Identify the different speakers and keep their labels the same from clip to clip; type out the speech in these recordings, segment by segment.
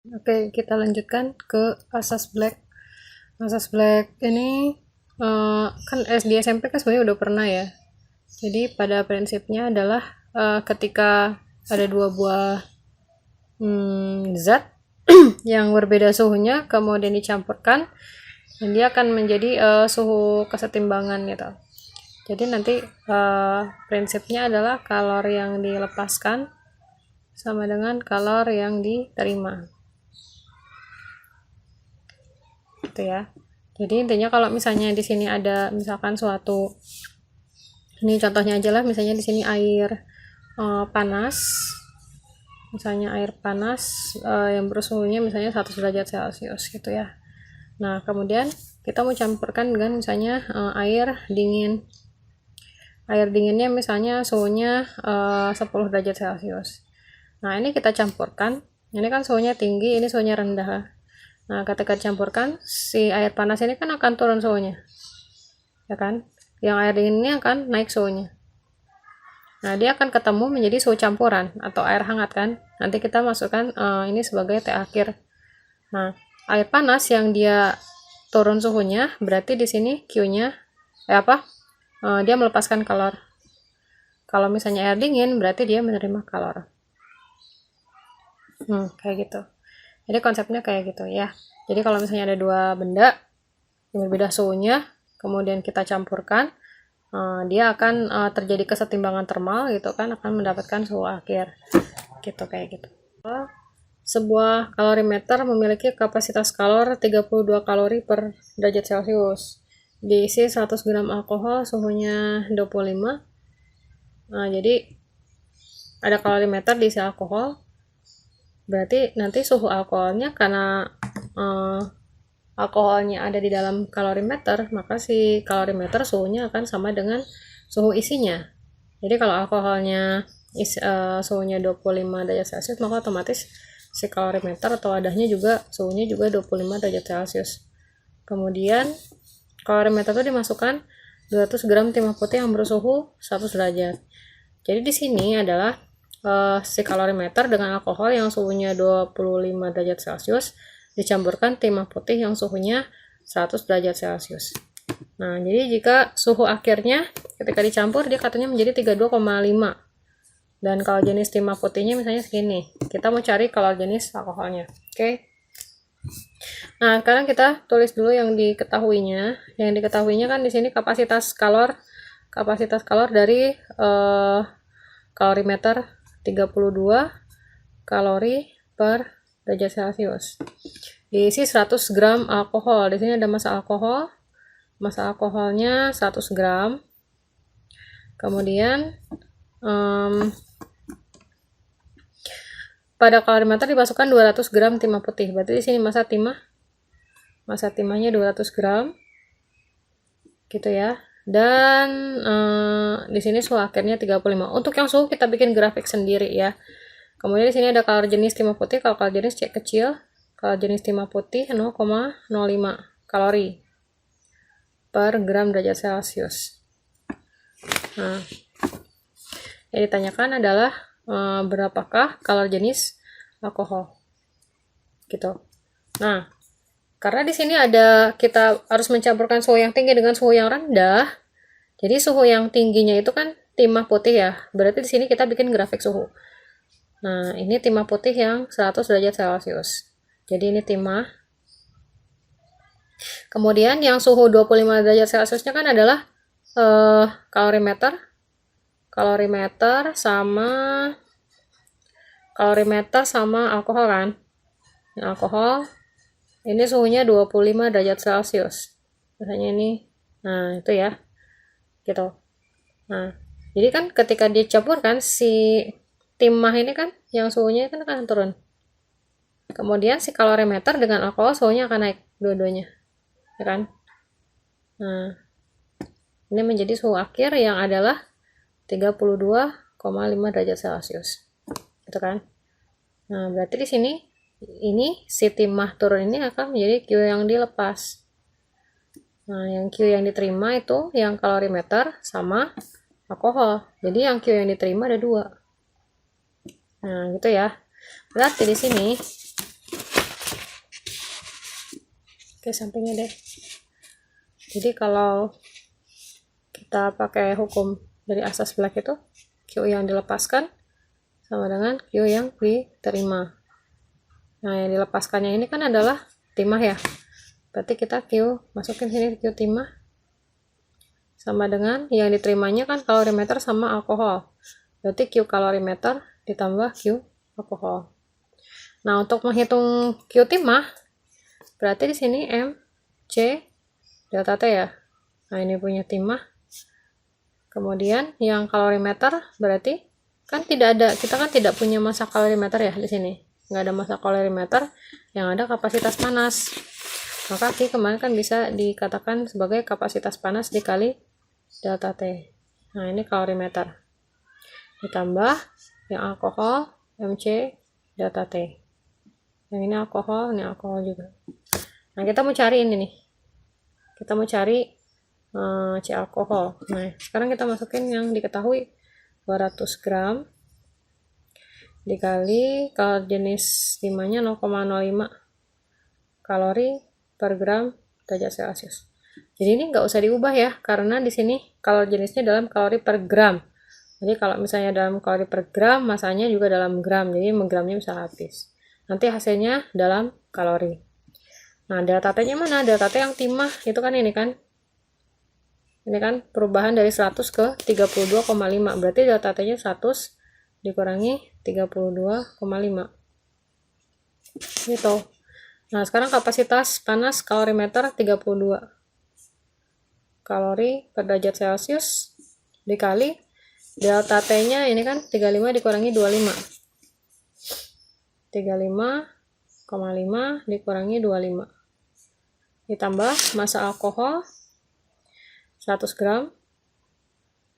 Speaker 1: Oke, kita lanjutkan ke asas black. Asas black ini kan SD SMP kan sebenarnya udah pernah ya. Jadi pada prinsipnya adalah ketika ada dua buah zat yang berbeda suhunya kemudian dicampurkan, dan dia akan menjadi suhu kesetimbangan gitu. Jadi nanti prinsipnya adalah kalor yang dilepaskan sama dengan kalor yang diterima. Gitu ya. Jadi intinya kalau misalnya di sini ada misalkan suatu, ini contohnya aja lah, misalnya di sini air panas, misalnya air panas yang bersuhunya misalnya 100 derajat Celcius gitu ya. Nah kemudian kita mau campurkan dengan misalnya air dingin. Air dinginnya misalnya suhunya 10 derajat Celcius. Nah ini kita campurkan, ini kan suhunya tinggi, ini suhunya rendah. Nah ketika dicampurkan, si air panas ini kan akan turun suhunya, ya kan? Yang air dingin ini akan naik suhunya. Nah dia akan ketemu menjadi suhu campuran atau air hangat kan? Nanti kita masukkan ini sebagai T akhir. Nah air panas yang dia turun suhunya, berarti di sini Q-nya dia melepaskan kalor. Kalau misalnya air dingin, berarti dia menerima kalor. Kayak gitu. Jadi konsepnya kayak gitu ya. Jadi kalau misalnya ada dua benda yang berbeda suhunya, kemudian kita campurkan, dia akan terjadi kesetimbangan termal gitu kan, akan mendapatkan suhu akhir. Gitu kayak gitu. Sebuah kalorimeter memiliki kapasitas kalor 32 kalori per derajat Celcius. Diisi 100 gram alkohol, suhunya 25. Nah, jadi ada kalorimeter diisi alkohol. Berarti nanti suhu alkoholnya karena alkoholnya ada di dalam kalorimeter, maka si kalorimeter suhunya akan sama dengan suhu isinya. Jadi kalau alkoholnya suhunya 25 derajat Celcius, maka otomatis si kalorimeter atau wadahnya juga suhunya juga 25 derajat Celcius. Kemudian kalorimeter itu dimasukkan 200 gram timah putih yang bersuhu 100 derajat. Jadi di sini adalah si kalorimeter dengan alkohol yang suhunya 25 derajat Celcius dicampurkan timah putih yang suhunya 100 derajat Celcius. Nah, jadi jika suhu akhirnya ketika dicampur dia katanya menjadi 32,5. Dan kalau jenis timah putihnya misalnya segini. Kita mau cari kalau jenis alkoholnya. Oke. Nah, sekarang kita tulis dulu yang diketahuinya. Yang diketahuinya kan di sini kapasitas kalor dari kalorimeter 32 kalori per derajat Celcius. Diisi 100 gram alkohol. Di sini ada massa alkohol. Massa alkoholnya 100 gram. Kemudian pada kalorimeter dimasukkan 200 gram timah putih. Berarti di sini massa timahnya 200 gram. Gitu ya. Dan di sini suhu akhirnya 35. Untuk yang suhu kita bikin grafik sendiri ya. Kemudian di sini ada kalor jenis timah putih. Kalau kalor jenis cek kecil, kalau jenis timah putih 0,05 kalori per gram derajat Celcius. Nah, yang ditanyakan adalah berapakah kalor jenis alkohol. Gitu. Nah, karena di sini ada kita harus mencampurkan suhu yang tinggi dengan suhu yang rendah. Jadi suhu yang tingginya itu kan timah putih ya. Berarti di sini kita bikin grafik suhu. Nah, ini timah putih yang 100 derajat Celcius. Jadi ini timah. Kemudian yang suhu 25 derajat Celciusnya kan adalah kalorimeter. Kalorimeter sama alkohol kan. Nah, alkohol ini suhunya 25 derajat Celcius. Misalnya ini. Nah, itu ya. Gitu. Nah, jadi kan ketika dicampurkan si timah ini kan yang suhunya kan akan turun. Kemudian si kalorimeter dengan alkohol suhunya akan naik dua-duanya. Ya kan? Nah, ini menjadi suhu akhir yang adalah 32,5 derajat Celcius. Gitu kan? Nah, berarti di sini ini si timah turun ini akan menjadi Q yang dilepas. Nah, yang Q yang diterima itu yang kalorimeter sama alkohol. Jadi yang Q yang diterima ada 2. Nah, gitu ya. Berarti di sini ke sampingnya deh. Jadi kalau kita pakai hukum dari asas black itu, Q yang dilepaskan sama dengan Q yang diterima. Nah, yang dilepaskannya ini kan adalah timah ya. Berarti kita Q masukin sini, Q timah sama dengan yang diterimanya kan kalorimeter sama alkohol. Berarti Q kalorimeter ditambah Q alkohol. Nah, untuk menghitung Q timah, berarti di sini M, C, delta T ya. Nah, ini punya timah. Kemudian yang kalorimeter berarti kan tidak ada, kita kan tidak punya massa kalorimeter ya di sini. Nggak ada massa kalorimeter, yang ada kapasitas panas. Maka Q kemarin kan bisa dikatakan sebagai kapasitas panas dikali delta T. Nah, ini kalorimeter. Ditambah yang alkohol, MC, delta T. Yang ini alkohol juga. Nah, kita mau cari ini nih. Kita mau cari C alkohol. Nah, sekarang kita masukin yang diketahui 200 gram dikali, kalau jenis timahnya 0,05 kalori per gram derajat Celcius. Jadi ini nggak usah diubah ya, karena di sini kalau jenisnya dalam kalori per gram. Jadi kalau misalnya dalam kalori per gram, masanya juga dalam gram, jadi gramnya bisa habis. Nanti hasilnya dalam kalori. Nah, delta T-nya mana? Delta T yang timah itu kan ini kan. Ini kan perubahan dari 100 ke 32,5. Berarti delta T-nya 100 dikurangi 32,5. Gitu. Nah, sekarang kapasitas panas kalorimeter 32 kalori per derajat Celcius dikali delta T-nya ini kan 35 dikurangi 25. 35,5 dikurangi 25. Ditambah massa alkohol 100 gram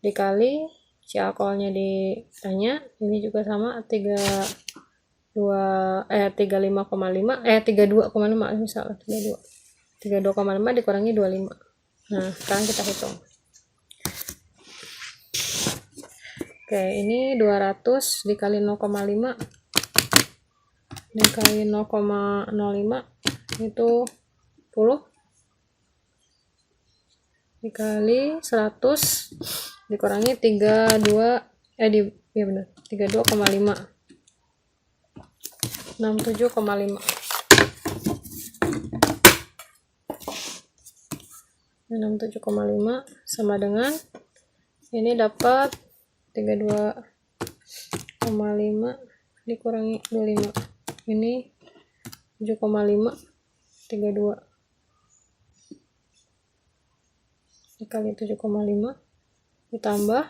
Speaker 1: dikali si alkoholnya ditanya, ini juga sama 32,5 misalnya 32,5 dikurangi 25. Nah, sekarang kita hitung. Oke, ini 200 dikali 0,5 dikali 0,05 itu 10 dikali 100 dikurangi 32 ya benar 32,5 67,5 67,5 sama dengan ini dapat 32,5 dikurangi 25, ini 7,5 32 dikali 7,5 ditambah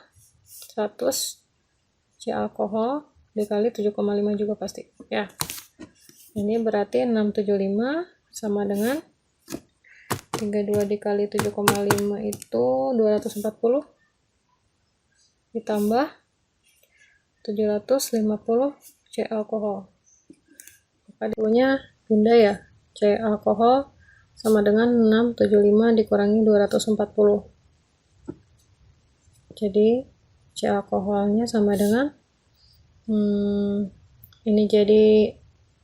Speaker 1: 100 C alkohol dikali 7,5 juga pasti ya. Ini berarti 675 sama dengan 32 dikali 7,5 itu 240 ditambah 750 C alkohol. Maka dulunya bunda ya, C alkohol sama dengan 675 dikurangi 240. Jadi C alkoholnya sama dengan ini jadi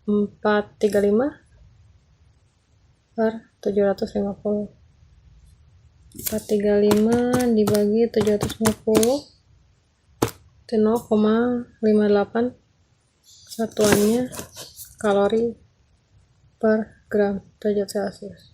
Speaker 1: 435 per 750. 435 dibagi 750 itu 0,58 satuannya kalori per gram derajat Celcius.